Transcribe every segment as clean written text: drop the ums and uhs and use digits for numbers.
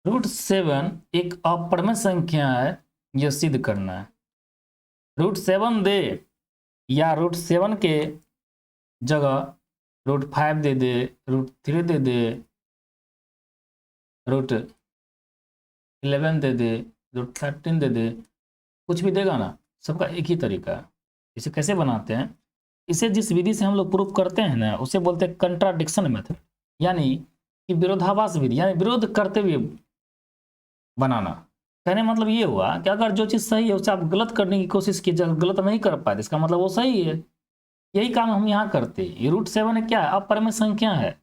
√7 एक अपरिमेय संख्या है, यह सिद्ध करना है। √7 दे या √7 के जगह √5 दे दे, √3 दे दे, √11 दे दे, √13 दे दे, कुछ भी देगा ना, सबका एक ही तरीका है। इसे कैसे बनाते हैं, इसे जिस विधि से हम लोग प्रूफ करते हैं ना, उसे बोलते हैं कंट्राडिक्शन मेथड, यानी कि विरोधाभास विधि, यानी विरोध करते हुए बनाना। कहने मतलब ये हुआ कि अगर जो चीज़ सही है उसे आप गलत करने की कोशिश कीजिए, गलत नहीं कर पाए, इसका मतलब वो सही है। यही काम हम यहाँ करते हैं। ये √7 क्या है, अपरिमेय संख्या है,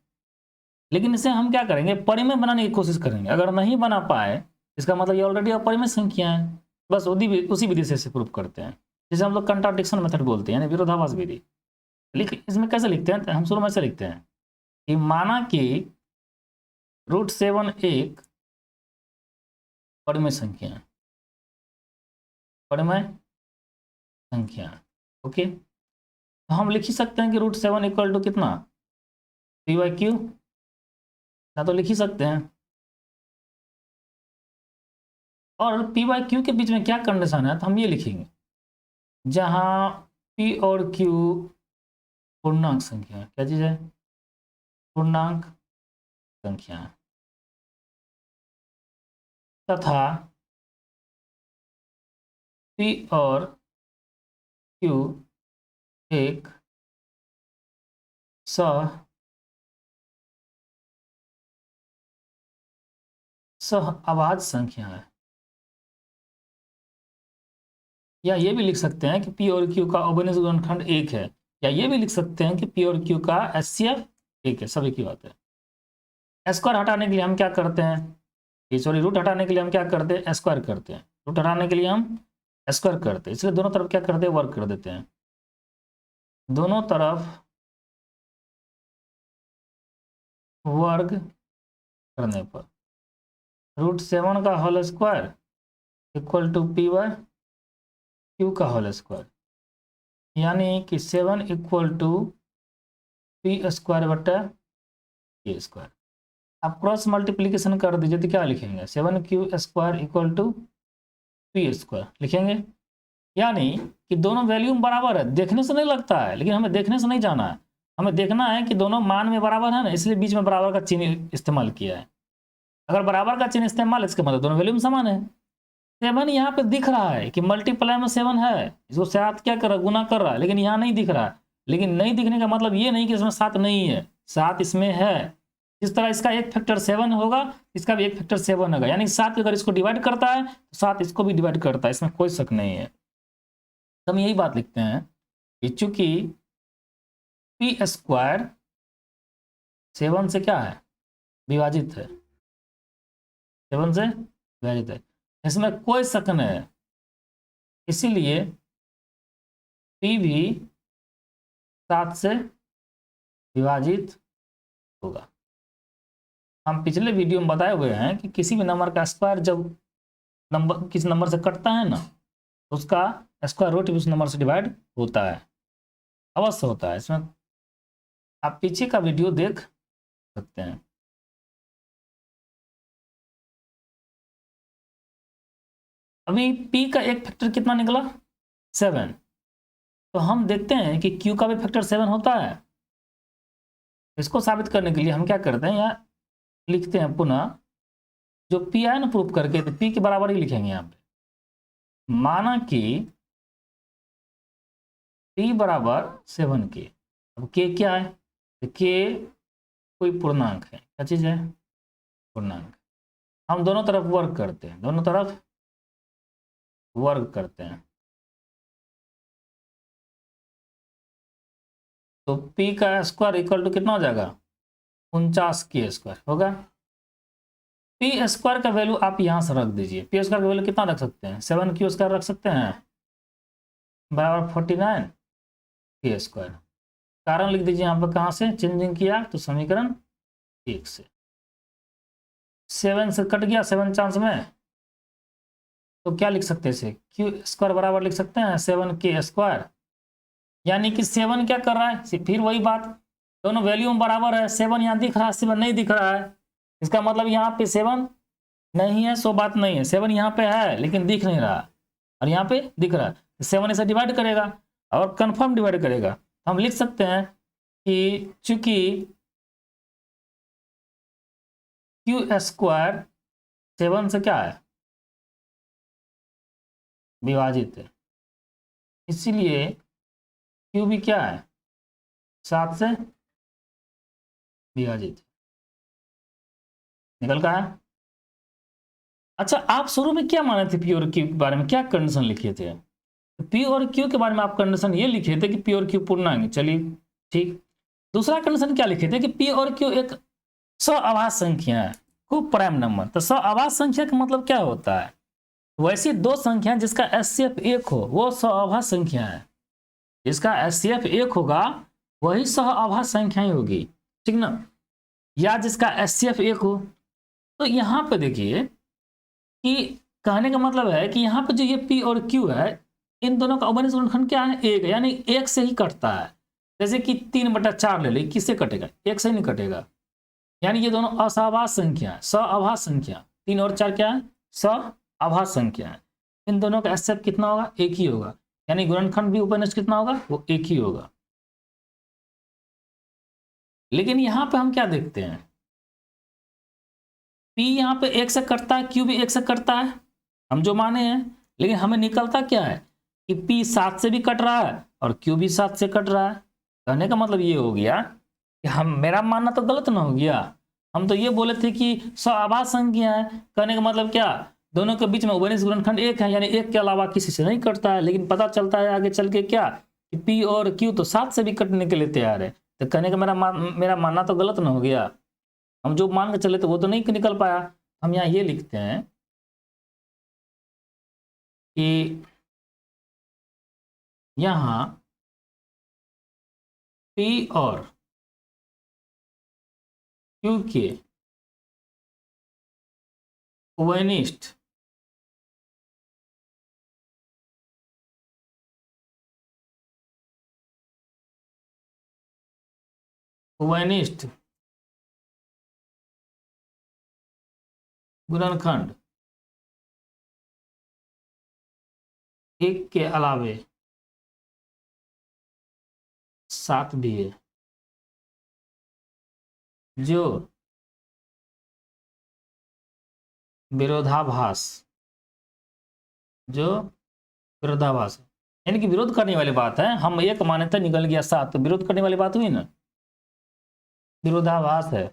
लेकिन इसे हम क्या करेंगे, परिमेय बनाने की कोशिश करेंगे। अगर नहीं बना पाए, इसका मतलब ये ऑलरेडी अपरिमेय संख्या है, बस उसी विधि से इसे प्रूफ करते हैं, जिसे हम लोग कंट्राडिक्शन मेथड बोलते हैं, यानी विरोधाभास विधि। लेकिन इसमें कैसे लिखते हैं, तो हम शुरू में ऐसे लिखते हैं कि माना कि √7 एक परिमेय संख्या है, परिमेय संख्या, ओके। तो हम लिख ही सकते हैं कि √7 इक्वल टू कितना, p/q, ना तो लिख ही सकते हैं। और p/q के बीच में क्या कंडीशन है, तो हम ये लिखेंगे, जहां p और q पूर्णांक संख्या है। क्या चीज़ है, पूर्णांक संख्या है, तथा p और q एक सहअभाज्य संख्या है। या ये भी लिख सकते हैं कि p और q का अवनिज गुणनखंड 1 है, या ये भी लिख सकते हैं कि p और q का HCF 1 है। सब एक ही बात है। स्क्वायर हटाने के लिए हम क्या करते हैं, सॉरी रूट हटाने के लिए हम क्या करते हैं, स्क्वायर करते हैं। रूट हटाने के लिए हम स्क्वायर करते हैं, इसलिए दोनों तरफ क्या करते हैं, वर्ग कर देते हैं। दोनों तरफ वर्ग करने पर √7 का whole square equal to p/q का होल स्क्वायर, यानी कि 7 इक्वल टू p² बटा k²। आप क्रॉस मल्टीप्लीकेशन कर दीजिए तो क्या लिखेंगे, 7q² इक्वल टू p² लिखेंगे। यानी कि दोनों वैल्यूम बराबर है, देखने से नहीं लगता है, लेकिन हमें देखने से नहीं जाना है, हमें देखना है कि दोनों मान में बराबर है ना, इसलिए बीच में बराबर का चिन्ह इस्तेमाल किया है। अगर बराबर का चिन्ह इस्तेमाल, इसके मतलब दोनों वैल्यूम समान है। 7 यहाँ पे दिख रहा है कि मल्टीप्लाई में 7 है, इसको 7 क्या कर रहा है, गुना कर रहा है, लेकिन यहाँ नहीं दिख रहा है। लेकिन नहीं दिखने का मतलब ये नहीं कि इसमें 7 नहीं है, 7 इसमें है। जिस तरह इसका एक फैक्टर 7 होगा, इसका भी एक फैक्टर 7 होगा, यानी 7 अगर इसको डिवाइड करता है तो 7 इसको भी डिवाइड करता है, इसमें कोई शक नहीं है। तो हम यही बात लिखते हैं कि चूंकि p² 7 से क्या है, विभाजित है, 7 से विभाजित है, इसमें कोई शक नहीं है, इसीलिए p भी 7 से विभाजित होगा। हम पिछले वीडियो में बताए हुए हैं कि किसी भी नंबर का स्क्वायर जब नंबर किसी नंबर से कटता है ना, तो उसका स्क्वायर रूट उस नंबर से डिवाइड होता है, अवश्य होता है। इसमें आप पीछे का वीडियो देख सकते हैं। अभी p का एक फैक्टर कितना निकला, 7। तो हम देखते हैं कि q का भी फैक्टर 7 होता है। इसको साबित करने के लिए हम क्या करते हैं, यहाँ लिखते हैं पुनः, जो p आया ना प्रूफ करके, तो p के बराबर ही लिखेंगे यहाँ पे। माना कि p बराबर 7k, अब k क्या है, तो k कोई पूर्णांक है। क्या चीज़ है, पूर्णांक। हम दोनों तरफ वर्ग करते हैं, दोनों तरफ वर्ग करते हैं, तो p का स्क्वायर इक्वल टू कितना हो जाएगा, 49k² होगा। p² का वैल्यू आप यहाँ से रख दीजिए, p² का वैल्यू कितना रख सकते हैं, 7q² रख सकते हैं, बराबर 49k²। कारण लिख दीजिए यहाँ पर, कहाँ से चेंजिंग किया, तो समीकरण 1 से। 7 से कट गया 7 चांस में, तो क्या लिख सकते हैं इसे, q² बराबर लिख सकते हैं 7k²। यानी कि 7 क्या कर रहा है, फिर वही बात, दोनों वैल्यू में बराबर है। 7 यहाँ दिख रहा है, 7 नहीं दिख रहा है, इसका मतलब यहाँ पे 7 नहीं है, सो बात नहीं है। 7 यहाँ पे है लेकिन दिख नहीं रहा, और यहाँ पे दिख रहा है। 7 इसे डिवाइड करेगा और कंफर्म डिवाइड करेगा। हम लिख सकते हैं कि चूंकि क्यू स्क्वायर 7 से क्या है, विभाजित है, इसीलिए क्यू भी क्या है, 7 से विभाजित। निकल का है। अच्छा, आप शुरू में क्या माने थे पी और क्यू के बारे में, क्या कंडीशन लिखे थे? पी और क्यू के बारे में आप कंडीशन ये लिखे थे कि पी और क्यू पूर्णांक। चलिए ठीक। दूसरा कंडीशन क्या लिखे थे कि पी और क्यू एक सआभास संख्या है, को प्राइम नंबर। तो सआभास संख्या का मतलब क्या होता है? वैसी दो संख्या जिसका एचसीएफ 1 हो वो सआभास संख्या है। जिसका एचसीएफ 1 होगा वही सआभास संख्या ही होगी, ठीक ना? या जिसका एचसीएफ 1 हो। तो यहाँ पे देखिए कि कहने का मतलब है कि यहाँ पे जो ये पी और क्यू है, इन दोनों का अवमूल्यन गुणनखंड क्या है, 1 है, यानी 1 से ही कटता है। जैसे कि 3/4 ले लो, किससे कटेगा? 1 से ही नहीं कटेगा। यानी ये दोनों असहभास संख्या है, सआभास संख्या। 3 और 4 क्या है? सआभास संख्या है। इन दोनों का एचसीएफ कितना होगा? 1 ही होगा। यानी गुणनखंड भी उपनिष्ठ कितना होगा? वो 1 ही होगा। लेकिन यहाँ पे हम क्या देखते हैं, पी यहाँ पे 1 से कटता है, क्यू भी 1 से कटता है, हम जो माने हैं। लेकिन हमें निकलता क्या है कि पी 7 से भी कट रहा है और क्यू भी 7 से कट रहा है। कहने का मतलब ये हो गया कि हम, मेरा मानना तो गलत ना हो गया। हम तो ये बोले थे कि सआभास संख्या है। कहने का मतलब क्या, दोनों के बीच में उभयनिष्ठ गुणनखंड 1 है, यानी 1 के अलावा किसी से नहीं कटता है। लेकिन पता चलता है आगे चल के क्या कि पी और क्यू तो 7 से भी कटने के लिए तैयार है। तो कहने का मेरा मानना तो गलत ना हो गया। हम जो मान के चले थे वो तो नहीं निकल पाया। हम यहाँ ये लिखते हैं कि यहाँ पी और क्यू के उभयनिष्ठ उभयनिष्ठ गुणनखंड 1 के अलावे 7 भी है, जो विरोधाभास, जो विरोधाभास है, यानी कि विरोध करने वाली बात है। हम एक माने थे, निकल गया 7, तो विरोध करने वाली बात हुई ना, विरोधाभास है।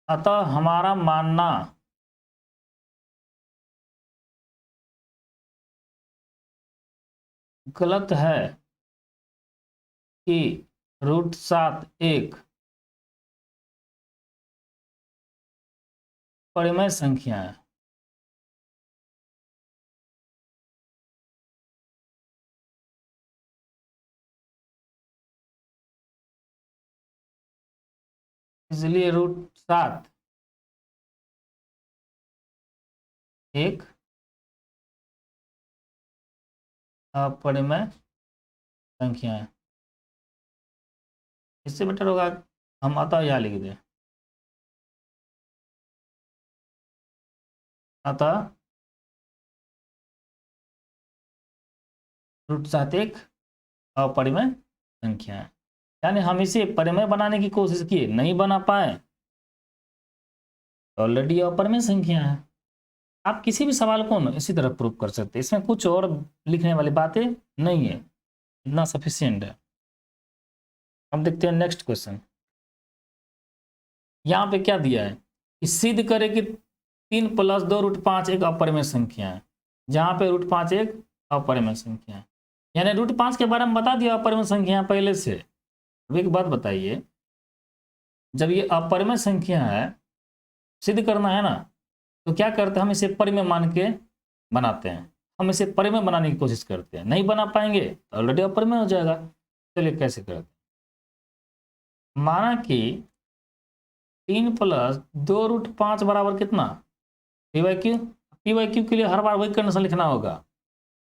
अतः हमारा मानना गलत है कि √7 एक परिमेय संख्या है। इसलिए √7 एक अपरिमेय संख्या है। इससे बेटर होगा हम अतः यहाँ लिख दें, अतः √7 एक अपरिमेय संख्या है। यानी हम इसे परिमेय बनाने की कोशिश किए, नहीं बना पाए, ऑलरेडी अपरिमेय संख्या है। आप किसी भी सवाल को ना इसी तरह प्रूव कर सकते हैं, इसमें कुछ और लिखने वाली बातें नहीं है, इतना सफिशियंट है। अब देखते हैं नेक्स्ट क्वेश्चन। यहाँ पे क्या दिया है कि सिद्ध करे कि 3 + 2 √5 एक अपरिमेय संख्या है। जहाँ पे √5 एक अपरिमेय संख्या है, यानी √5 के बारे में बता दिया अपरिमेय संख्या पहले से। अब एक बात बताइए, जब ये अपरिमेय संख्या है, सिद्ध करना है ना, तो क्या करते हैं, हम इसे परिमेय मान के बनाते हैं। हम इसे परिमेय बनाने की कोशिश करते हैं, नहीं बना पाएंगे तो ऑलरेडी अपरिमेय हो जाएगा। चलिए कैसे करते हैं। माना कि 3 + 2 √5 बराबर कितना, पी/क्यू। पी/क्यू के लिए हर बार वही कंडीशन लिखना होगा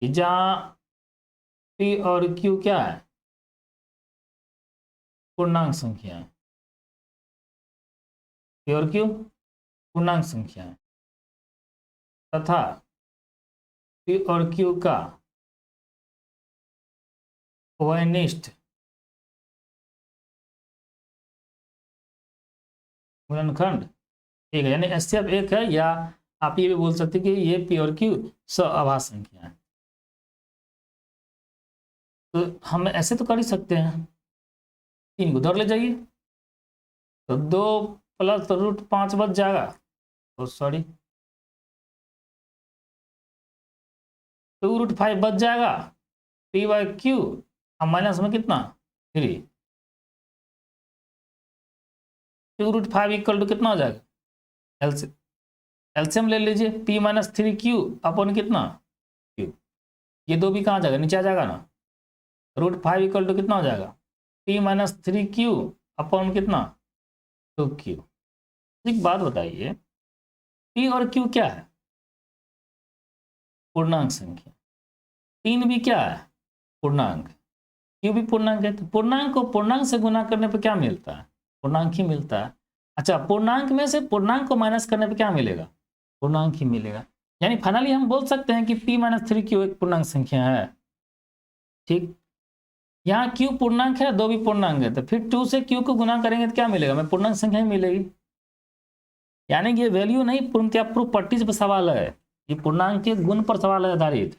कि जहाँ पी और क्यू क्या है, पूर्णांक संख्या है। पी और क्यू पूर्णांक संख्या है तथा पी और क्यू का वैनिष्ठ गुणनखंड एक है, यानी एचसीएफ एक है, या आप ये भी बोल सकते कि ये पी और क्यू सआभाज्य संख्या है। तो हम ऐसे तो कर ही सकते हैं, 3 को उधर ले जाइए तो 2 + √5 बच जाएगा, तो सॉरी 2√5 बच जाएगा, p/q अब माइनस में कितना 3, 2√5 इक्वल टू कितना हो जाएगा, एलसीएम ले लीजिए, p - 3q अपन कितना q, ये 2 भी कहाँ जाएगा, नीचे आ जाएगा ना, √5 इक्वल टू कितना हो जाएगा, p - 3q अपन कितना 2q। एक बात बताइए, p और q क्या है, पूर्णांक संख्या, 3 भी क्या है पूर्णांक, q भी पूर्णांक है, तो पूर्णांक को पूर्णांक से गुना करने पे क्या मिलता है, पूर्णांक ही मिलता है। अच्छा, पूर्णांक में से पूर्णांक को माइनस करने पे क्या मिलेगा, पूर्णांक ही मिलेगा, यानी फाइनली हम बोल सकते हैं कि p - 3q एक पूर्णांक संख्या है। ठीक, यहाँ q पूर्णांक है, 2 भी पूर्णांक है, तो फिर 2 से q को गुना करेंगे तो क्या मिलेगा, हमें पूर्णांक संख्या ही मिलेगी। यानी कि ये वैल्यू नहीं, पूर्णतया प्रॉपर्टीज पर सवाल है, ये पूर्णांक के गुण पर सवाल है आधारित,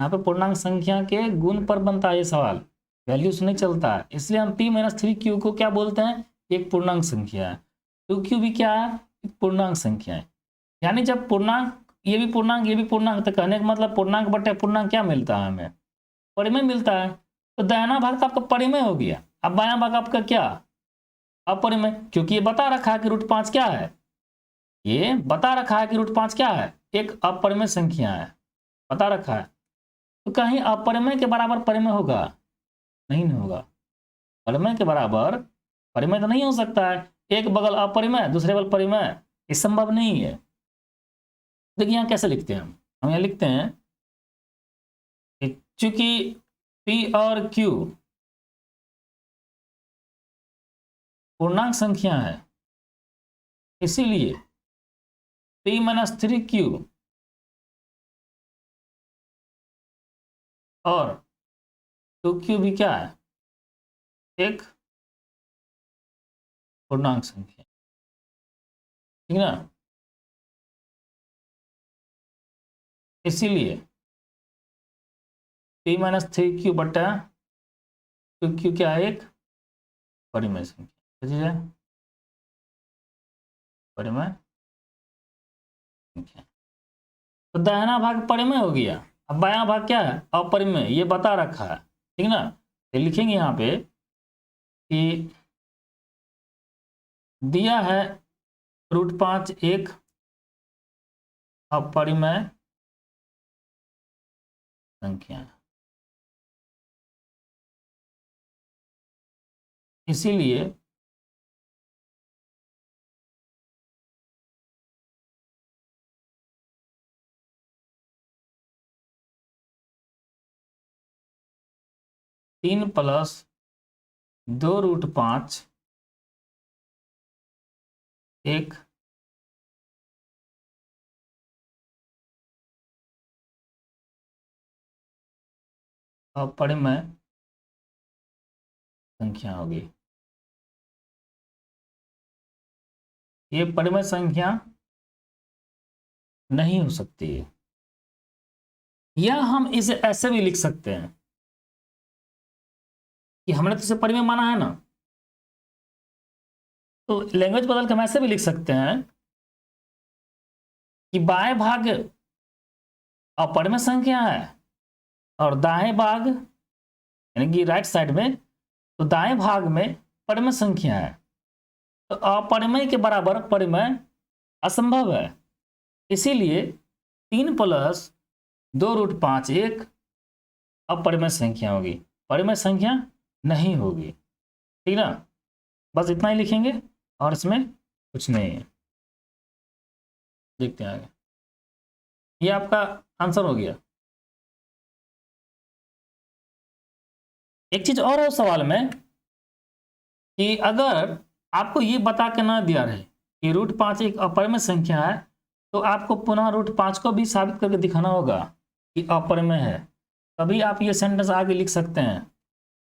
यहाँ पे पूर्णांक संख्या के गुण पर बनता है ये सवाल, वैल्यूज नहीं चलता है। इसलिए हम p - 3q को क्या बोलते हैं, एक पूर्णांक संख्या है, 2q भी क्या है, एक पूर्णांक संख्या है। यानी जब पूर्णांक, ये भी पूर्णांक, ये भी पूर्णांक, तो कहने का मतलब पूर्णांक बटे पूर्णांक क्या मिलता है, हमें परिमेय मिलता है। तो दाहिना भाग तो आपका परिमेय हो गया, अब बायां भाग आपका क्या, अपरिमेय, क्योंकि ये बता रखा है कि √5 क्या है, ये बता रखा है कि √5 क्या है, एक अपरिमेय संख्या है, बता रखा है। तो कहीं अपरिमेय के बराबर परिमेय होगा, नहीं होगा, परिमेय के बराबर परिमेय तो नहीं हो सकता है, एक बगल अपरिमेय दूसरे बगल परिमेय, ये संभव नहीं है। देखिए यहाँ कैसे लिखते हैं, हम यहाँ लिखते हैं कि चूंकि p और q पूर्णांक संख्या है, इसीलिए p - 3q और 2q भी क्या है, एक पूर्णांक संख्या, ठीक ना। इसीलिए p - 3q बटा 2q क्या है, एक परिमेय संख्या, परिमेय संख्या। तो दाहिना भाग परिमेय हो गया, अब बायां भाग क्या है, अपरिमेय, ये बता रखा है, ठीक ना। तो लिखेंगे यहाँ पे कि दिया है √5 एक अपरिमेय संख्या, इसीलिए तीन + 2√5 एक अपरिमेय संख्या होगी। ये परिमेय संख्या नहीं हो सकती है, या हम इसे ऐसे भी लिख सकते हैं कि हमने तो इसे परिमेय माना है ना, तो लैंग्वेज बदल के हम ऐसे भी लिख सकते हैं कि बाएं भाग अपरिमेय संख्या है और दाएं भाग, यानी कि राइट साइड में, तो दाएं भाग में परिमेय संख्या है, तो अपरिमेय के बराबर परिमेय असंभव है, इसीलिए 3 + 2√5 एक अपरिमेय संख्या होगी, परिमेय संख्या नहीं होगी, ठीक ना। बस इतना ही लिखेंगे और इसमें कुछ नहीं है। देखते हैं आगे, ये आपका आंसर हो गया। एक चीज और है सवाल में कि अगर आपको ये बता के ना दिया रहे कि √5 एक अपरिमेय संख्या है, तो आपको पुनः √5 को भी साबित करके दिखाना होगा कि अपरिमेय है, तभी आप ये सेंटेंस आगे लिख सकते हैं।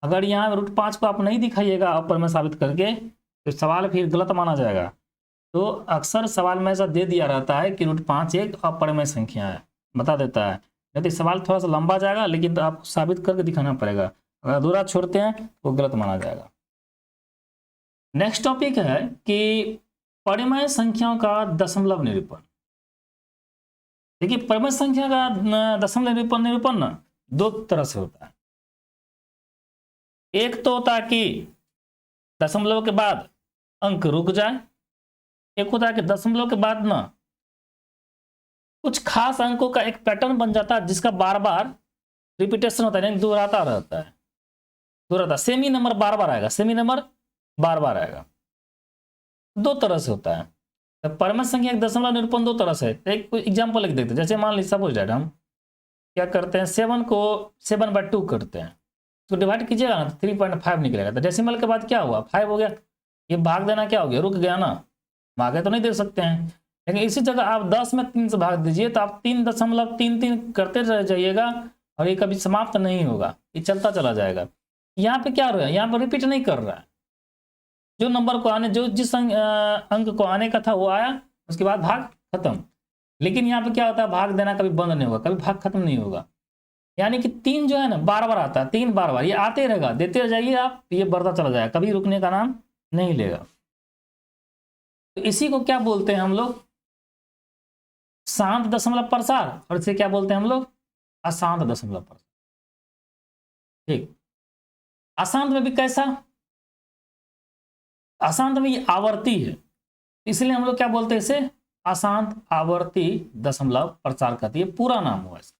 अगर यहाँ √5 को आप नहीं दिखाइएगा अपरिमेय साबित करके, तो सवाल फिर गलत माना जाएगा। तो अक्सर सवाल में ऐसा दे दिया रहता है कि √5 एक अपरिमेय संख्या है, बता देता है, नहीं तो सवाल थोड़ा सा लंबा जाएगा, लेकिन तो आपको साबित करके दिखाना पड़ेगा। अगर अधूरा छोड़ते हैं तो गलत माना जाएगा। नेक्स्ट टॉपिक है कि परिमेय संख्याओं का दशमलव निरूपण। देखिए, परिमेय संख्या का दशमलव निरूपण ना दो तरह से होता है। एक तो होता है कि दशमलव के बाद अंक रुक जाए, एक होता है कि दशमलव के बाद ना कुछ खास अंकों का एक पैटर्न बन जाता है जिसका बार बार रिपीटेशन होता है, यानी दोहराता रहता है, दोहराता सेमी नंबर बार बार आएगा, सेमी नंबर बार बार आएगा। दो तरह से होता है। तो परिमेय संख्या एक दशमलव निरूपण दो तरह से। एक एग्जाम्पल लिख देते हैं, जैसे मान लीजिए सपोज दैट हम क्या करते हैं, 7 को 7/2 करते हैं, तो डिवाइड कीजिएगा ना तो 3.5 निकलेगा। तो डेसिमल के बाद क्या हुआ, 5 हो गया। ये भाग देना क्या हो गया, रुक गया ना, आगे तो नहीं दे सकते हैं। लेकिन इसी जगह आप 10 में 3 से भाग दीजिए तो आप 3.33 करते रह जाइएगा और ये कभी समाप्त नहीं होगा, ये चलता चला जाएगा। यहाँ पे क्या हो रहा है, यहाँ पर रिपीट नहीं कर रहा है, जो नंबर को आने, जो जिस अंक को आने का था वो आया, उसके बाद भाग खत्म। लेकिन यहाँ पे क्या होता है, भाग देना कभी बंद नहीं होगा, कभी भाग खत्म नहीं होगा। यानी कि 3 जो है ना बार बार आता है, 3 बार बार ये आते रहेगा, देते जाइए आप, ये बढ़ता चला जाएगा, कभी रुकने का नाम नहीं लेगा। तो इसी को क्या बोलते हैं हम लोग, शांत दशमलव प्रसार, और इसे क्या बोलते हैं हम लोग, अशांत दशमलव प्रसार। ठीक, अशांत में भी कैसा, अशांत में ये आवर्ती है, इसलिए हम लोग क्या बोलते हैं इसे, अशांत आवर्ती दशमलव प्रसार कहते हैं, पूरा नाम हुआ इसका।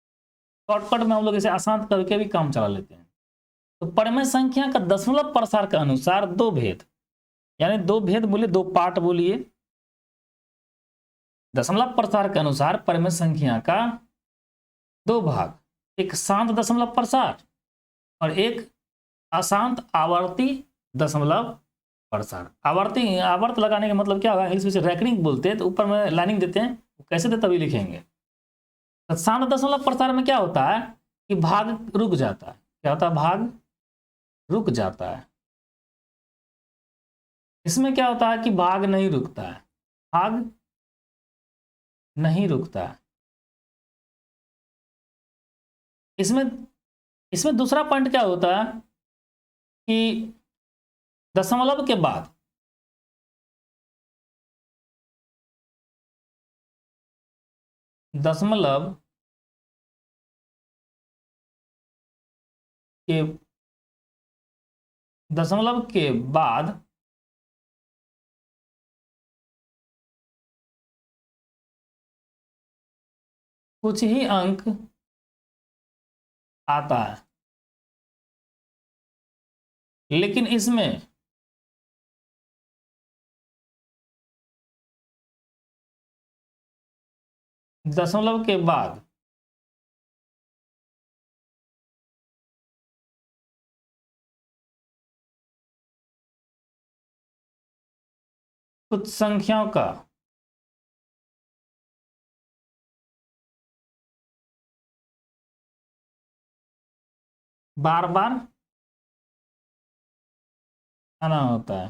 शॉर्टकट में हम लोग इसे अशांत करके भी काम चला लेते हैं। तो परिमेय संख्या का दशमलव प्रसार के अनुसार दो भेद, यानी दो भेद बोलिए, दो पार्ट बोलिए। दशमलव प्रसार के अनुसार परिमेय संख्या का दो भाग, एक शांत दशमलव प्रसार और एक अशांत आवर्ती दशमलव प्रसार। आवर्ती, आवर्त लगाने का मतलब क्या होगा, इंग्लिश में रैकरिंग बोलते हैं, तो ऊपर में लाइनिंग देते हैं, कैसे देते तभी लिखेंगे। तो शांत दशमलव प्रसार में क्या होता है कि भाग रुक जाता है, क्या होता है, भाग रुक जाता है। इसमें क्या होता है कि भाग नहीं रुकता है, भाग नहीं रुकता है। इसमें दूसरा पॉइंट क्या होता है कि दशमलव के बाद दशमलव के बाद कुछ ही अंक आता है, लेकिन इसमें दशमलव के बाद कुछ संख्याओं का बार बार आना होता है।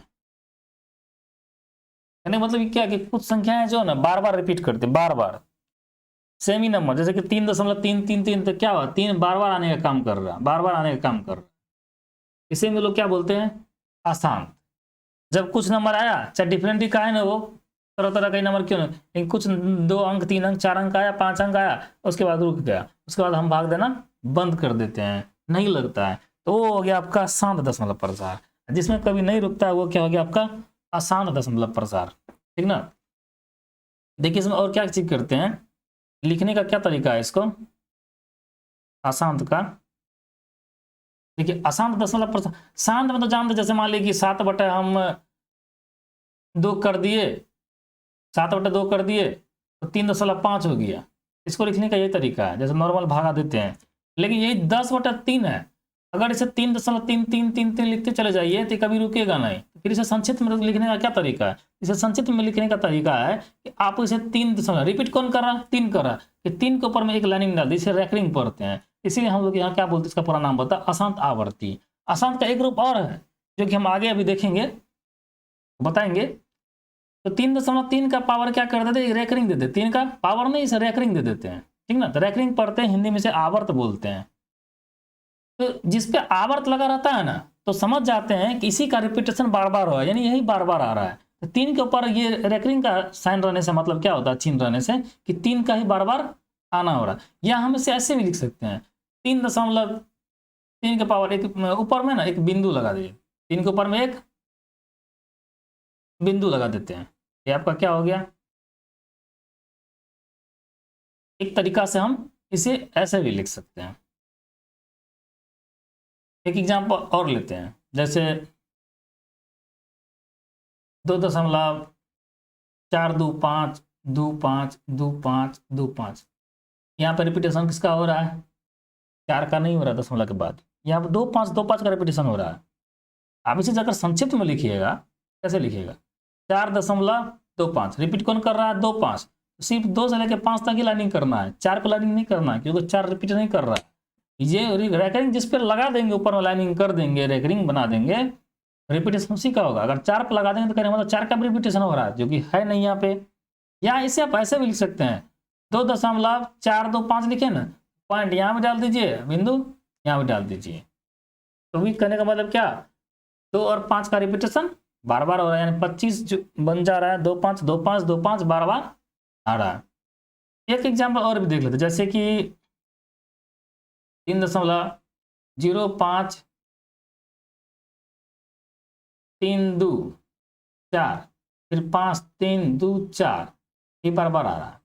यानी मतलब क्या कि कुछ संख्याएं जो है ना बार बार रिपीट करते, बार बार सेमी नंबर, जैसे कि 3.333, तो क्या हुआ, 3 बार बार आने का काम कर रहा, बार बार आने का काम कर रहा। इसे में लोग क्या बोलते हैं, अशांत। जब कुछ नंबर आया, चाहे डिफरेंट ही का है ना, वो तरह तरह का नंबर क्यों नहीं, लेकिन कुछ 2 अंक 3 अंक 4 अंक आया, 5 अंक आया, उसके बाद रुक गया, उसके बाद हम भाग देना बंद कर देते हैं, नहीं लगता है, तो वो हो गया आपका शांत दशमलव प्रसार। जिसमें कभी नहीं रुकता है वो क्या हो गया आपका अशांत दशमलव प्रसार। ठीक ना। देखिए इसमें और क्या चीज करते हैं, लिखने का क्या तरीका है इसको, अशांत का। देखिए अशांत दशमलव प्रसार, शांत में तो जानते, जैसे मान लीजिए कि 7/2 हम 2 कर दिए, 7/2 कर दिए तो 3.5 हो गया। इसको लिखने का ये तरीका है, जैसे नॉर्मल भागा देते हैं। लेकिन यही 10/3 है, अगर इसे 3.33333 लिखते चले जाइए तो कभी रुकेगा नहीं, फिर इसे संक्षिप्त में लिखने का क्या तरीका है? इसे संक्षिप्त में लिखने का तरीका है कि आप इसे 3 दशमलव, रिपीट कौन कर रहा है? 3 कर रहा है, कि 3 के ऊपर में एक लाइनिंग डाल दी, इसे रैकरिंग पढ़ते हैं। इसीलिए हम लोग यहाँ क्या बोलते हैं, इसका पूरा नाम बता, अशांत आवर्ती। अशांत का एक रूप और है जो कि हम आगे अभी देखेंगे, बताएंगे। तो 3.3 का पावर क्या कर देते हैं? रैकरिंग दे देते हैं। 3 का पावर नहीं, इसे रैकरिंग दे देते हैं, ठीक ना। तो रैकरिंग पढ़ते हैं, हिंदी में से आवर्त बोलते हैं। तो जिस पे आवर्त लगा रहता है ना, तो समझ जाते हैं कि इसी का रिपीटेशन बार बार हो रहा है, यानी यही बार बार आ रहा है। तो 3 के ऊपर ये रैकरिंग का साइन रहने से मतलब क्या होता है, चिन्ह रहने से, कि 3 का ही बार बार आना हो रहा है। या हम इसे ऐसे भी लिख सकते हैं, 3.3 के पावर एक ऊपर में ना एक बिंदु लगा दीजिए, 3 के ऊपर में एक बिंदु लगा देते हैं। ये आपका क्या हो गया? एक तरीका से हम इसे ऐसे भी लिख सकते हैं। एक एग्जांपल और लेते हैं, जैसे 2.425252525। यहाँ पर रिपीटेशन किसका हो रहा है? 4 का नहीं हो रहा, दशमलव के बाद यहाँ पर 2525 का रिपीटेशन हो रहा है। आप इसे जाकर संक्षिप्त में लिखिएगा, कैसे लिखिएगा? 4.25, रिपीट कौन कर रहा है? 25। सिर्फ 2 से लेकर 5 तक ही लाइनिंग करना है, 4 को लाइनिंग नहीं करना है, क्योंकि 4 रिपीट नहीं कर रहा है। ये रैकरिंग जिस पर लगा देंगे, ऊपर में लाइनिंग कर देंगे, रैकरिंग बना देंगे, रिपीटेशन उसी का होगा। अगर 4 पर लगा देंगे तो कहने मतलब 4 का भी रिपीटेशन हो रहा है, जो कि है नहीं यहाँ पे। या इसे आप ऐसे भी लिख सकते हैं, 2.425 लिखे ना, पॉइंट यहाँ भी डाल दीजिए, बिंदु यहाँ भी डाल दीजिए। तो भी कहने का मतलब क्या? 2 और 5 का रिपीटेशन बार बार हो रहा है, यानी 25 जो बन जा रहा है, 25 25 25 बार बार आ रहा है। एक एग्जाम्पल और भी देख लेते, जैसे कि 3.0532 फिर 5.324, ये बार बार आ रहा है।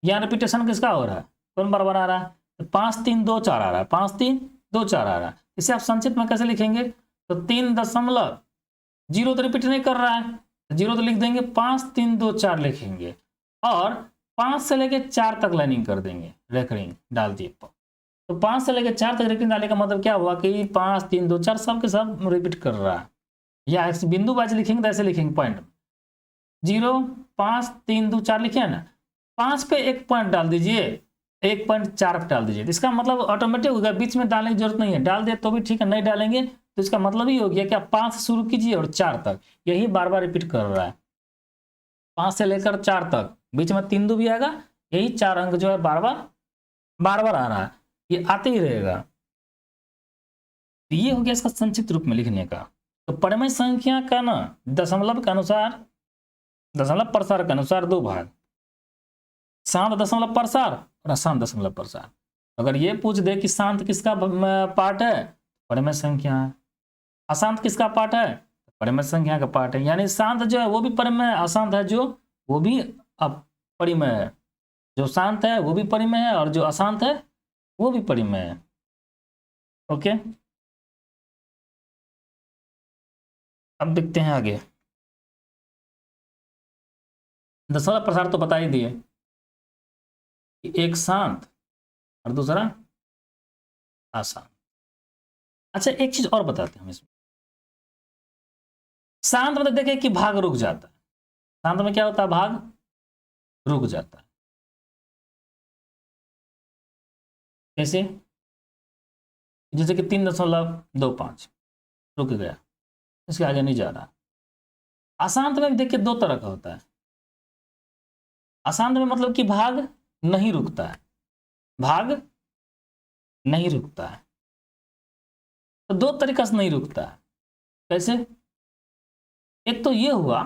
यहाँ रिपीटेशन किसका हो रहा है? कौन बार बार आ रहा है? तो 5.324 आ रहा है, 5.324 आ रहा है। इसे आप संक्षिप्त में कैसे लिखेंगे? तो 3.0 तो रिपीट नहीं कर रहा है, 0 तो लिख देंगे, 5.324 लिखेंगे, और 5 से लेके 4 तक लाइनिंग कर देंगे, रैकरिंग डाल दिए। तो 5 से लेकर 4 तक रिपीट डालने का मतलब क्या हुआ कि 5 3 2 4 सब के सब रिपीट कर रहा है। या ऐसे बिंदु बाज लिखेंगे तो ऐसे लिखेंगे, पॉइंट 0 5 3 2 4 लिखे है ना, 5 पे एक पॉइंट डाल दीजिए, 1.4 पे डाल दीजिए। तो इसका मतलब ऑटोमेटिक होगा, बीच में डालने की जरूरत नहीं है। डाल दे तो भी ठीक है, नहीं डालेंगे तो इसका मतलब ही हो गया कि आप 5 से शुरू कीजिए और 4 तक, यही बार बार रिपीट कर रहा है। 5 से लेकर 4 तक, बीच में 3 दो भी आएगा, यही 4 अंक जो है बार बार आ रहा है, ये आते ही रहेगा। तो ये हो गया इसका संक्षिप्त रूप में लिखने का। तो परिमेय संख्या का ना दशमलव के अनुसार, दशमलव प्रसार के अनुसार 2 भाग, शांत दशमलव प्रसार और अशांत दशमलव प्रसार। अगर ये पूछ दे कि शांत किसका पार्ट है, परिमेय संख्या है। अशांत किसका पार्ट है? परिमेय संख्या का पार्ट है। यानी शांत जो है वो भी परिमेय, अशांत है जो वो भी परिमेय है। जो शांत है वो भी परिमेय है, और जो अशांत है वो भी परिमेय है। ओके, अब देखते हैं आगे। दशमलव प्रसार तो बता ही दिए, एक शांत और दूसरा अशांत। अच्छा, एक चीज और बताते हैं हम इसमें। शांत मतलब देखें कि भाग रुक जाता है। शांत में क्या होता है? भाग रुक जाता है। कैसे? जैसे कि 3.25 रुक गया, इसके आगे नहीं जा रहा। अशांत में देखिए 2 तरह का होता है। अशांत में मतलब कि भाग नहीं रुकता है, भाग नहीं रुकता है। तो 2 तरीका से नहीं रुकता है। कैसे? एक तो ये हुआ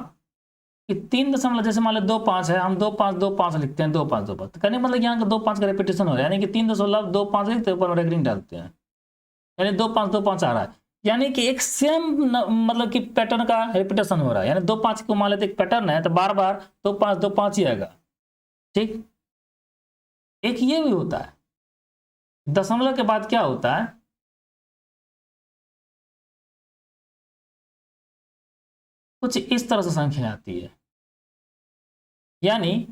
कि 3 दशमलव, जैसे मान लो 2.5 है, हम 2.5 लिखते हैं, 2.5 तो कहने मतलब यहाँ का 2.5 का रिपीटेशन हो रहा है, यानी कि 3.25 लिखते हैं, ऊपर रैकरिंग डालते हैं, यानी 2.5 आ रहा है। यानी कि एक सेम मतलब कि पैटर्न का रिपीटेशन हो रहा है। यानी 2.5 को मान लेते एक पैटर्न है, तो बार बार 2.5 ही आएगा। ठीक, एक ये भी होता है। दशमलव के बाद क्या होता है? कुछ इस तरह से संख्या आती है, यानी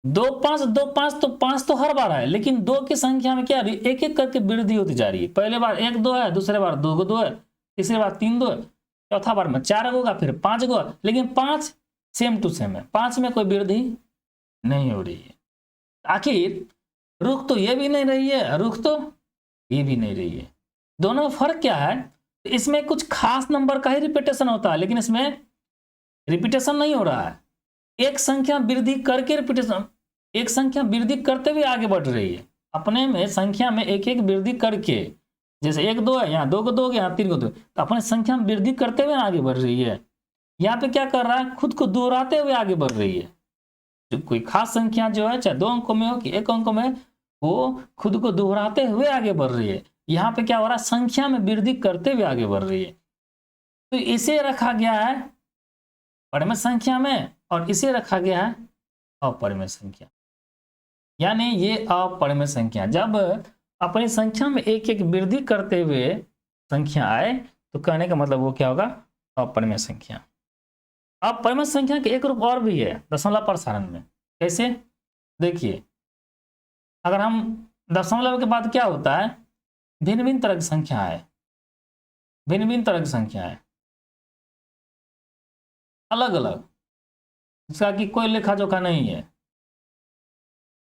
2.5 तो 5 तो हर बार है, लेकिन 2 की संख्या में क्या एक एक करके वृद्धि होती जा रही है। पहले बार 1 2 है, दूसरे बार 2 2 है, तीसरे बार 3 2 है, चौथा बार में 4 होगा, फिर 5 होगा, लेकिन 5 सेम टू सेम है, 5 में कोई वृद्धि नहीं हो रही है। आखिर रुक तो ये भी नहीं रही है, रुक तो ये भी नहीं रही है, दोनों में फर्क क्या है? इसमें कुछ खास नंबर का ही रिपीटेशन होता है, लेकिन इसमें रिपीटेशन नहीं हो रहा है। एक संख्या वृद्धि करके रिपीटेशन, एक संख्या वृद्धि करते हुए आगे बढ़ रही है, अपने में संख्या में एक एक वृद्धि करके, जैसे 1 2 है, यहाँ 2 को 2 यहाँ 3 को 2, तो अपने संख्या में वृद्धि करते हुए आगे बढ़ रही है। यहाँ पे क्या कर रहा है? खुद को दोहराते हुए आगे बढ़ रही है। जो कोई खास संख्या जो है, चाहे 2 अंकों में हो कि 1 अंकों में, वो खुद को दोहराते हुए आगे बढ़ रही है। यहाँ पे क्या हो रहा है? संख्या में वृद्धि करते हुए आगे बढ़ रही है। तो इसे रखा गया है परिमेय संख्या में, और इसे रखा गया है अपरिमेय संख्या। यानी ये अपरिमेय संख्या, जब अपनी संख्या में एक एक वृद्धि करते हुए संख्या आए, तो कहने का मतलब वो क्या होगा? अपरिमेय संख्या। अपरिमेय संख्या के एक रूप और भी है दशमलव प्रसारण में। कैसे? देखिए, अगर हम दशमलव के बाद क्या होता है? भिन्न भिन्न तरह की संख्या है, भिन्न भिन्न तरह की संख्या है, अलग अलग, जिसका कि कोई लेखा जोखा नहीं है,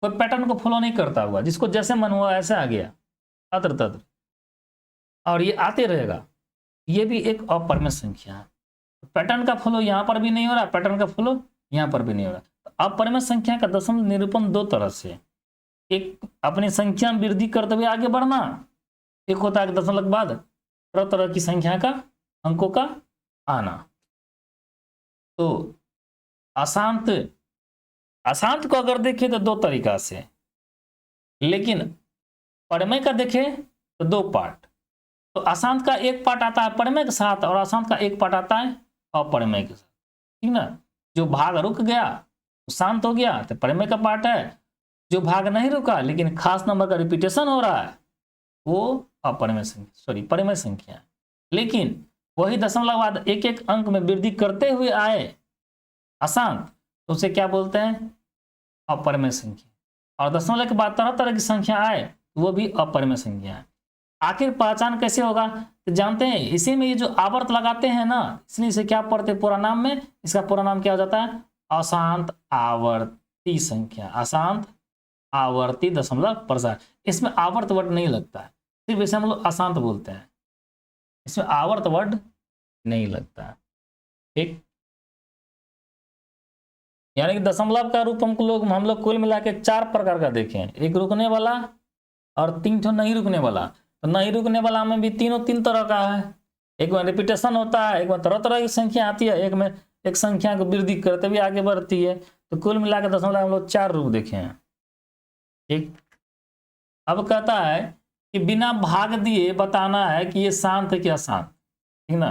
कोई पैटर्न को फॉलो नहीं करता हुआ, जिसको जैसे मन हुआ ऐसे आ गया, अत्र तत्र, और ये आते रहेगा। ये भी एक अपरिमेय संख्या है। पैटर्न का फॉलो यहाँ पर भी नहीं हो रहा, पैटर्न का फॉलो यहाँ पर भी नहीं हो रहा। तो अपरिमेय संख्या का दशमलव निरूपण दो तरह से, एक अपनी संख्या में वृद्धि करते हुए आगे बढ़ना, एक होता है दशमलव के बाद तरह तरह की संख्या का अंकों का आना। तो अशांत, अशांत को अगर देखें तो दो तरीका से, लेकिन परिमेय का देखें तो दो पार्ट। तो अशांत का एक पार्ट आता है परिमेय के साथ, और अशांत का एक पार्ट आता है अपरिमेय के साथ, ठीक ना। जो भाग रुक गया तो शांत हो गया, तो परिमेय का पार्ट है। जो भाग नहीं रुका लेकिन खास नंबर का रिपीटेशन हो रहा है, वो अपरिमेय संख्या, सॉरी परिमेय संख्या है। लेकिन वही दशमलव बाद एक एक अंक में वृद्धि करते हुए आए अशांत, तो उसे क्या बोलते हैं? अपरिमेय संख्या। और दशमलव के बाद तरह तरह की संख्या आए, वो भी अपरिमेय संख्या है। आखिर पहचान कैसे होगा? तो जानते हैं, इसी में ये जो आवर्त लगाते हैं ना, इसलिए इसे क्या पढ़ते हैं पूरा नाम में? इसका पूरा नाम क्या हो जाता है? अशांत आवर्ती संख्या, अशांत आवर्ती दशमलव प्रसार। इसमें आवर्त वर्ड नहीं लगता है, सिर्फ इसे हम लोग अशांत बोलते हैं, इसमें आवर्त वर्ड नहीं लगता है, ठीक। यानी कि दशमलव का रूप हम लोग कुल मिला के 4 प्रकार का देखें, एक रुकने वाला और 3 ठो नहीं रुकने वाला। तो नहीं रुकने वाला में भी तीनों 3 तरह का है, एक में रिपीटेशन होता है, एक में तरह तरह की संख्या आती है, एक में एक संख्या को वृद्धि करते हुए आगे बढ़ती है। तो कुल मिला के दशमलव हम लोग 4 रूप देखे हैं, ठीक। अब कहता है कि बिना भाग दिए बताना है कि ये शांत है कि अशांत, ठीक ना।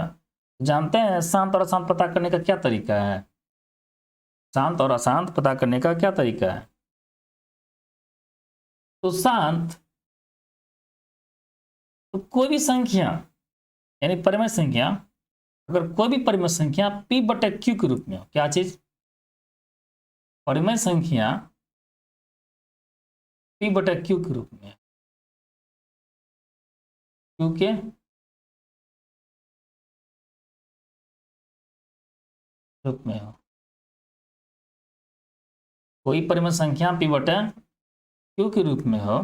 जानते हैं शांत और अशांत पता करने का क्या तरीका है? शांत और अशांत पता करने का क्या तरीका है? तो शांत, तो कोई भी संख्या यानी परिमेय संख्या, अगर कोई भी परिमेय संख्या p बटे q के रूप में हो, क्या चीज? परिमेय संख्या p बटे q के रूप में, q के रूप में हो, कोई परिमेय संख्या p बटे q के रूप में हो,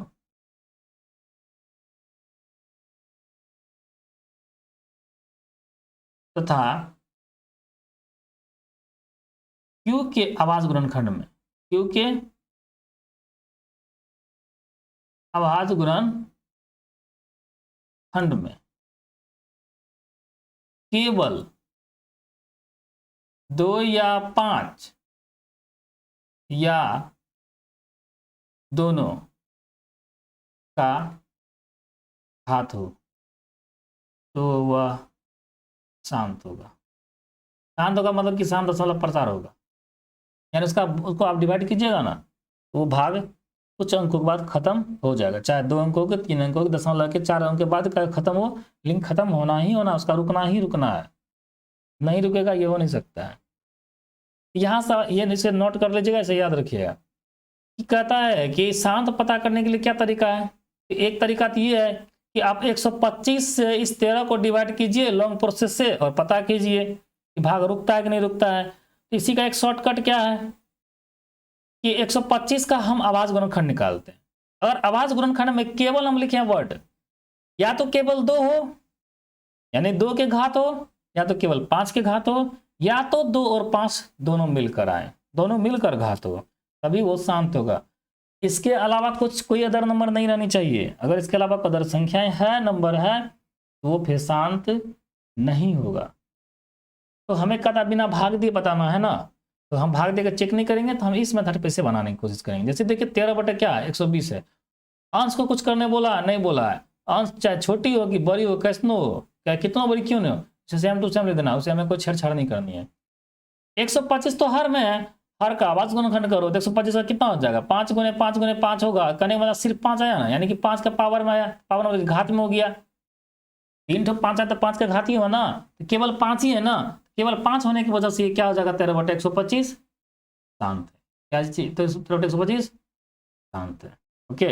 तथा q के अभाज्य गुणनखंड में, q के अभाज्य गुणनखंड में केवल 2 या 5 या दोनों का घात हो तो वह शांत होगा। शांत होगा मतलब कि शांत दशमलव प्रसार होगा, यानी उसको आप डिवाइड कीजिएगा ना, तो वो भाग कुछ अंकों के बाद खत्म हो जाएगा, चाहे 2 अंकों के, 3 अंकों के, दशमलव के 4 अंकों के बाद खत्म हो, लेकिन खत्म होना ही होना, उसका रुकना ही रुकना है, नहीं रुकेगा ये हो नहीं सकता है। यहाँ से ये इसे नोट कर लीजिएगा, इसे याद रखिएगा कि कहता है कि शांत पता करने के लिए क्या तरीका है। एक तरीका तो ये है कि आप 125 से इस 13 को डिवाइड कीजिए लॉन्ग प्रोसेस से और पता कीजिए कि भाग रुकता है कि नहीं रुकता है। तो इसी का एक शॉर्टकट क्या है कि 125 का हम आवाज गुणनखंड निकालते हैं। अगर आवाज गुणनखंड में केवल हम लिखे वर्ड, या तो केवल 2 हो यानी 2 के घात हो, या तो केवल 5 के घात हो, या तो 2 और 5 दोनों मिलकर आए, दोनों मिलकर घात हो, तभी वो शांत होगा। इसके अलावा कुछ कोई अदर नंबर नहीं रहनी चाहिए। अगर इसके अलावा अदर संख्याएं है, नंबर है, तो वो फिर शांत नहीं होगा। तो हमें कदा बिना भाग दिए बताना है ना, तो हम भाग देकर चेक नहीं करेंगे, तो हम इस मेथड पे से बनाने की कोशिश करेंगे। जैसे देखिए 13 बटे क्या है 120 है, अंश को कुछ करने बोला नहीं बोला है, अंश चाहे छोटी हो कि बड़ी हो, कैसनो हो, क्या कितना बड़ी क्यों नहीं हो, उसे सेम टू सेम ले देना, उसे हमें कोई छेड़छाड़ नहीं करनी है। 125 तो हर में है, हर का आवाज गुणनखंड करो तो 125 का कितना हो जाएगा, 5 गुने 5 गुने 5 होगा, करने वाला सिर्फ 5 आया ना, यानी कि 5 का पावर में आया, पावर में घात में हो गया। 3 तो 5 आया तो 5 का घात ही हो ना, तो केवल 5 ही है ना, केवल 5 होने की वजह से ये क्या हो जाएगा 13 बटे 125 शांत है। क्या चीज तो 13 बटे 125 शांत है। ओके,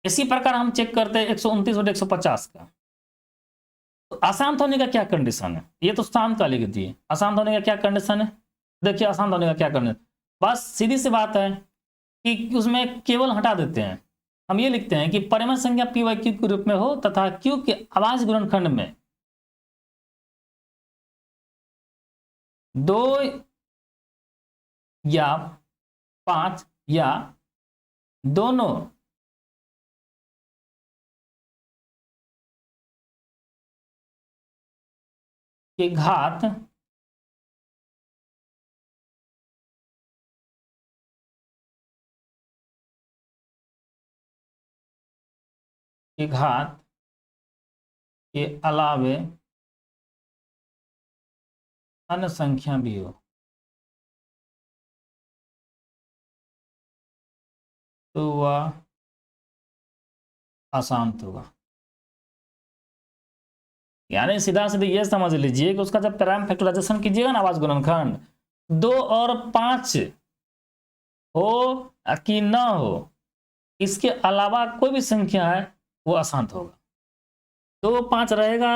इसी प्रकार हम चेक करते हैं 129 बटे 150 का। तो अशांत होने का क्या कंडीशन है, ये तो शांत का लिख दिए, अशांत होने का क्या कंडीशन है, देखिए अशांत होने का क्या कंडीशन, बस सीधी सी बात है कि उसमें केवल हटा देते हैं। हम ये लिखते हैं कि परिमेय संख्या पी वाई क्यू के रूप में हो तथा क्यू के आवाज गुणनखंड में 2 या 5 या दोनों के घात के अलावे अन्य संख्या भी हो तो वह अशांत होगा। यानी सीधा सीधा ये समझ लीजिए कि उसका जब पैरामीटर फैक्टराइजेशन कीजिएगा ना आवाज गुणनखंड, 2 और 5 हो कि ना हो, इसके अलावा कोई भी संख्या है वो अशांत होगा। 2 5 रहेगा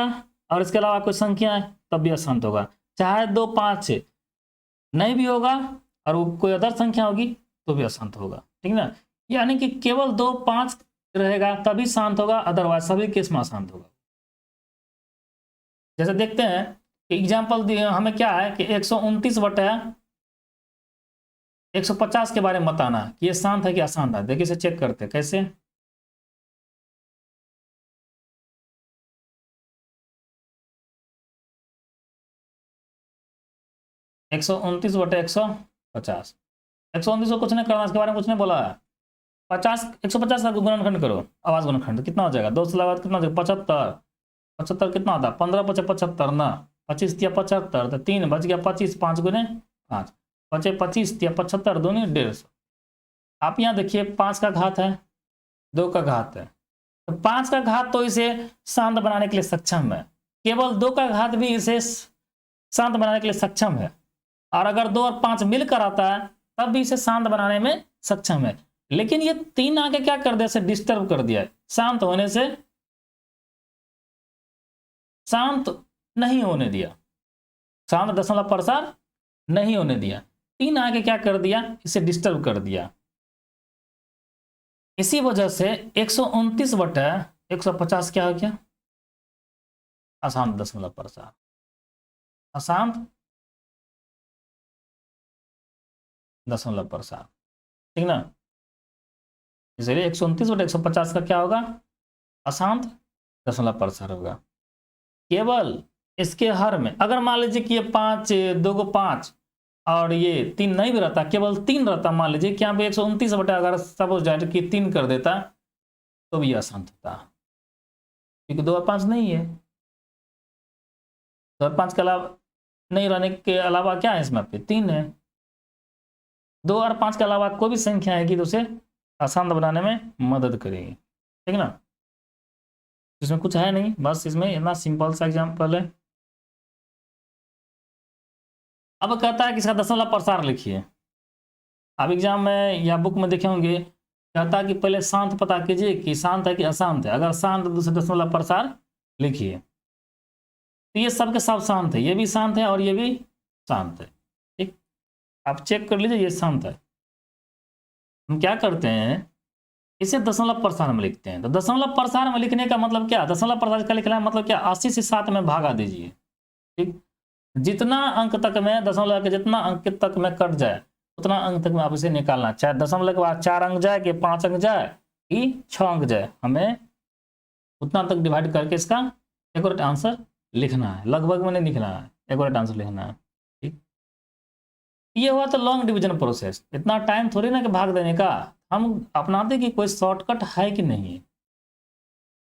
और इसके अलावा कोई संख्या है तब भी अशांत होगा, चाहे 2 5 नहीं भी होगा और वो कोई अदर संख्या होगी तो भी अशांत होगा। ठीक ना, यानी कि केवल 2 5 रहेगा तभी शांत होगा, अदरवाइज सभी केस में अशांत होगा। जैसे देखते हैं कि एग्जाम्पल दिए हमें क्या है कि 129 बटे 150 के बारे में बताना है कि ये शांत है कि अशांत है। देखिए इसे चेक करते हैं कैसे। एक सौ उनतीस बटे 150, 129 को कुछ नहीं करना, इसके बारे में कुछ नहीं बोला है। 50 150 का गुणनखंड करो, आवाज गुणनखंड कितना हो जाएगा, 2 से लगा कितना हो जाएगा 75, 75 कितना होता है 15 पचे 75 ना, 25 या 75 तो 3 बच गया 25, 5 गुने 5 बचे 25 या 75 दोनों 150। आप यहाँ देखिए 5 का घात है, 2 का घात है, तो 5 का घात तो इसे शांत बनाने के लिए सक्षम है, केवल 2 का घात भी इसे शांत बनाने के लिए सक्षम है, और अगर 2 और 5 मिलकर आता है तब भी इसे शांत बनाने में सक्षम है। लेकिन ये 3 आके क्या कर दिया, इसे डिस्टर्ब कर दिया है, शांत होने से शांत नहीं होने दिया, शांत दशमलव प्रसार नहीं होने दिया, 3 आके क्या कर दिया, इसे डिस्टर्ब कर दिया। इसी वजह से 129 बटे 150 क्या हो गया, अशांत दशमलव प्रसार, अशांत दशमलव प्रसार। ठीक ना, इसलिए 129 बटे 150 का क्या होगा, अशांत दशमलव प्रसार होगा। केवल इसके हर में अगर मान लीजिए कि ये 5 2 को 5 और ये 3 नहीं भी रहता, केवल 3 रहता, मान लीजिए कि यहाँ पे 129 बटे अगर सपोज डायरेक्ट कि 3 कर देता तो भी अशांत होता, क्योंकि 2 और 5 नहीं है, 2 और 5 के अलावा नहीं रहने के अलावा क्या है इसमें पे 3 है, 2 और 5 के अलावा कोई भी संख्या है कि तो उसे अशांत बनाने में मदद करेगी। ठीक ना, इसमें कुछ है नहीं, बस इसमें इतना सिंपल सा एग्जाम्पल है। अब कहता है कि इसका दशमलव प्रसार लिखिए। अब एग्जाम में या बुक में देखे होंगे कहता है कि पहले शांत पता कीजिए कि शांत है कि अशांत है। अगर शांत है तो दशमलव प्रसार लिखिए। तो ये सबके सब शांत है, ये भी शांत है और ये भी शांत है। ठीक, आप चेक कर लीजिए, ये शांत है। हम क्या करते हैं, इसे दशमलव प्रसार में लिखते हैं। तो दशमलव प्रसार में लिखने का मतलब क्या, दशमलव प्रसार का लिखना है मतलब क्या, 80 से 7 में भागा दीजिए। ठीक, जितना अंक तक में दशमलव के जितना अंक तक में कट जाए उतना अंक तक में आप इसे निकालना, चाहे दशमलव के बाद 4 अंक जाए कि 5 अंक जाए कि 6 अंक जाए, हमें उतना तक डिवाइड करके इसका एक्यूरेट आंसर लिखना है। लगभग में नहीं लिखना है, एक्यूरेट आंसर लिखना है। ठीक, ये हुआ तो लॉन्ग डिवीजन प्रोसेस। इतना टाइम थोड़ी ना कि भाग देने का, हम अपनाते कि कोई शॉर्टकट है कि नहीं।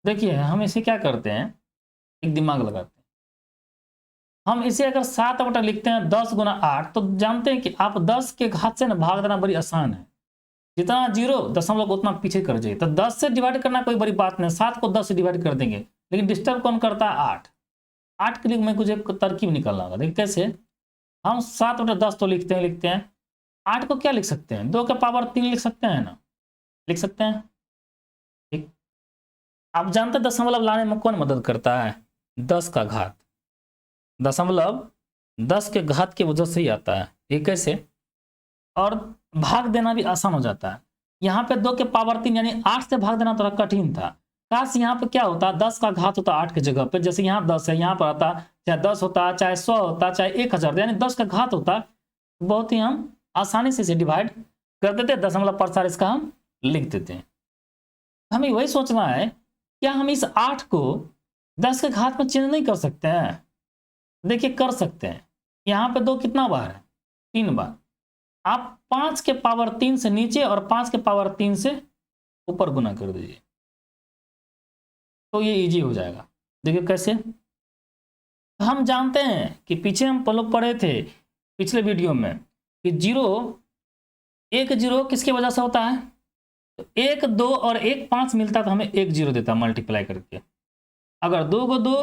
देखिए हम इसे क्या करते हैं, एक दिमाग लगाते हैं। हम इसे अगर 7 बटा लिखते हैं 10 गुना 8, तो जानते हैं कि आप 10 के घात से ना भाग देना बड़ी आसान है। जितना जीरो दशमलव को उतना पीछे कर जाइए। तो 10 से डिवाइड करना कोई बड़ी बात नहीं, 7 को 10 से डिवाइड कर देंगे। लेकिन डिस्टर्ब कौन करता है, 8। 8 के लिए मैं कुछ एक तरकीब निकालना होगा। देखिए कैसे, हम 7 बटा 10 तो लिखते हैं 8 को क्या लिख सकते हैं, 2 के पावर 3 लिख सकते हैं ना, लिख सकते हैं। ठीक, आप जानते हैं दशमलव लाने में कौन मदद करता है, 10 का घात। दशमलव 10 के घात की वजह से ही आता है। ये कैसे, और भाग देना भी आसान हो जाता है। यहाँ पे 2 के पावर 3 यानी 8 से भाग देना थोड़ा कठिन था। काश यहाँ पे क्या होता, 10 का घात होता 8 की जगह पे, जैसे यहाँ 10 है, यहाँ पर आता चाहे 10 होता, चाहे 100 होता, चाहे 1000, यानी 10 का घात होता, बहुत ही हम आसानी से इसे डिवाइड कर देते, दशमलव प्रसार इसका हम लिख देते हैं। हमें वही सोचना है, क्या हम इस 8 को 10 के घात में चेंज नहीं कर सकते हैं। देखिए कर सकते हैं। यहाँ पे 2 कितना बार है, 3 बार। आप 5 के पावर 3 से नीचे और 5 के पावर 3 से ऊपर गुना कर दीजिए, तो ये इजी हो जाएगा। देखिए कैसे, हम जानते हैं कि पीछे हम लोग पढ़े थे पिछले वीडियो में कि 1 0 किसकी वजह से होता है, तो 1 2 और 1 5 मिलता तो हमें 1 0 देता मल्टीप्लाई करके। अगर 2 को 2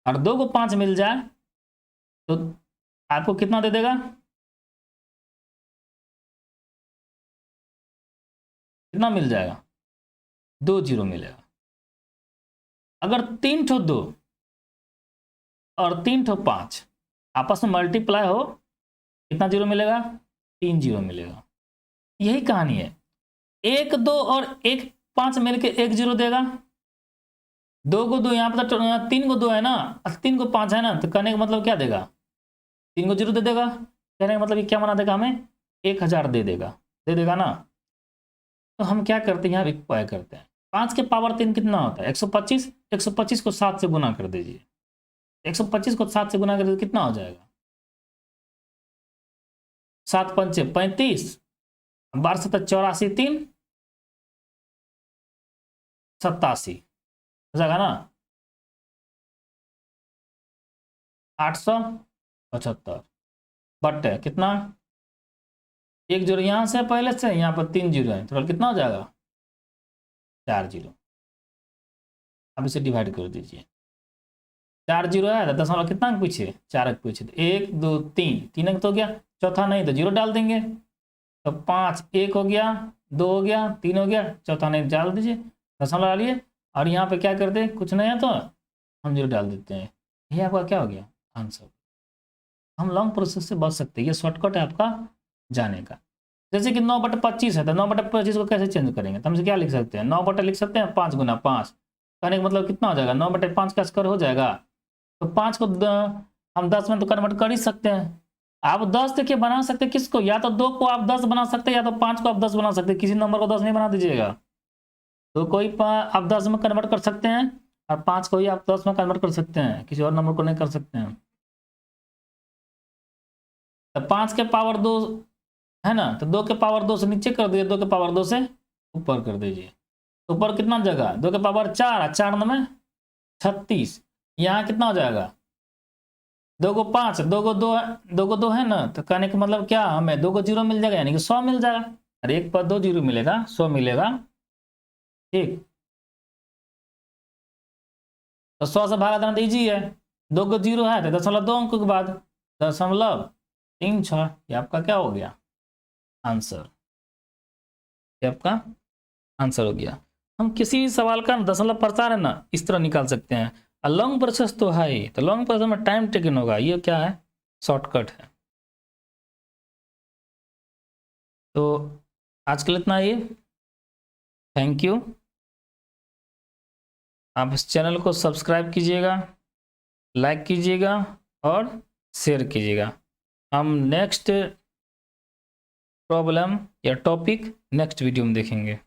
और 2 को 5 मिल जाए तो आपको कितना दे देगा, कितना मिल जाएगा, 2 0 मिलेगा। अगर 3 ठो 2 और 3 ठो 5 आपस में मल्टीप्लाई हो, कितना 0 मिलेगा, 3 0 मिलेगा। यही कहानी है, 1 2 और 1 5 मिलके 1 0 देगा। 2 को 2 यहाँ पर, 3 को 2 है ना, 3 को 5 है ना, तो कहने का मतलब क्या देगा, 3 को 0 दे देगा। कहने का मतलब ये क्या बना देगा, हमें 1000 दे देगा ना। तो हम क्या करते हैं, यहाँ इक्वाई करते हैं। 5 के पावर 3 कितना होता है, 125। 125 को 7 से गुना कर दीजिए। 125 को 7 से गुना कर दीजिए, कितना हो जाएगा, 7 पंचे 35, 12 7 84, 3 87 हो जाएगा ना, 875 बट कितना, 1 0 यहाँ से पहले से, यहाँ पर 3 0 है, तो कितना हो जाएगा, 4 0। अब इसे डिवाइड कर दीजिए। 4 0 है तो दशमलव कितना अंक पीछे, 4 अंक पीछे, 1 2 3, 3 अंक तो हो गया, चौथा नहीं तो 0 डाल देंगे। तो 5 1 हो गया, 2 हो गया, 3 हो गया, चौथा नहीं डाल दीजिए, दशमलव डालिए। और यहाँ पे क्या करते हैं, कुछ नहीं है तो हम 0 डाल देते हैं। ये आपका क्या हो गया, आंसर। हम लॉन्ग प्रोसेस से बच सकते हैं, ये शॉर्टकट है आपका जाने का। जैसे कि 9 बटा 25 है, तो 9 बटा 25 को कैसे चेंज करेंगे, तो हम क्या लिख सकते हैं, 9 बटा लिख सकते हैं 5 गुना 5। कहने का मतलब कितना हो जाएगा, 9 बटे 5 का स्क्वायर हो जाएगा। तो 5 को हम 10 में तो कन्वर्ट कर ही सकते हैं। आप 10 देखिए बना सकते हैं किसको, या तो 2 को आप 10 बना सकते हैं, या तो 5 को आप 10 बना सकते हैं। किसी नंबर को 10 नहीं बना दीजिएगा। तो कोई आप 10 में कन्वर्ट कर सकते हैं और 5 को ही आप 10 में कन्वर्ट कर सकते हैं, किसी और नंबर को नहीं कर सकते हैं। तो 5 के पावर 2 है ना, तो 2 के पावर 2 से नीचे कर दीजिए, 2 के पावर 2 से ऊपर कर दीजिए। ऊपर कितना जगह, 2 के पावर 4, 4 में 36। यहाँ कितना हो जाएगा, 2 को 5, 2 को 2 है, 2 को 2 है ना, तो कहने का मतलब क्या, हमें 2 को 0 मिल जाएगा, यानी कि 100 मिल जाएगा। और 1 पर 2 0 मिलेगा, 100 मिलेगा। ठीक, तो 100 से भागा देना ईजी है। 2 को 0 है तो 0.2 अंक के बाद 0.36, ये आपका क्या हो गया आंसर, ये आपका आंसर हो गया। हम किसी भी सवाल का दशमलव प्रसार है ना इस तरह निकाल सकते हैं। लॉन्ग प्रोसेस तो है ही, तो लॉन्ग प्रोसेस में टाइम टेकन होगा, ये क्या है, शॉर्टकट है। तो आज के लिए इतना ही, थैंक यू। आप इस चैनल को सब्सक्राइब कीजिएगा, लाइक कीजिएगा और शेयर कीजिएगा। हम नेक्स्ट प्रॉब्लम या टॉपिक नेक्स्ट वीडियो में देखेंगे।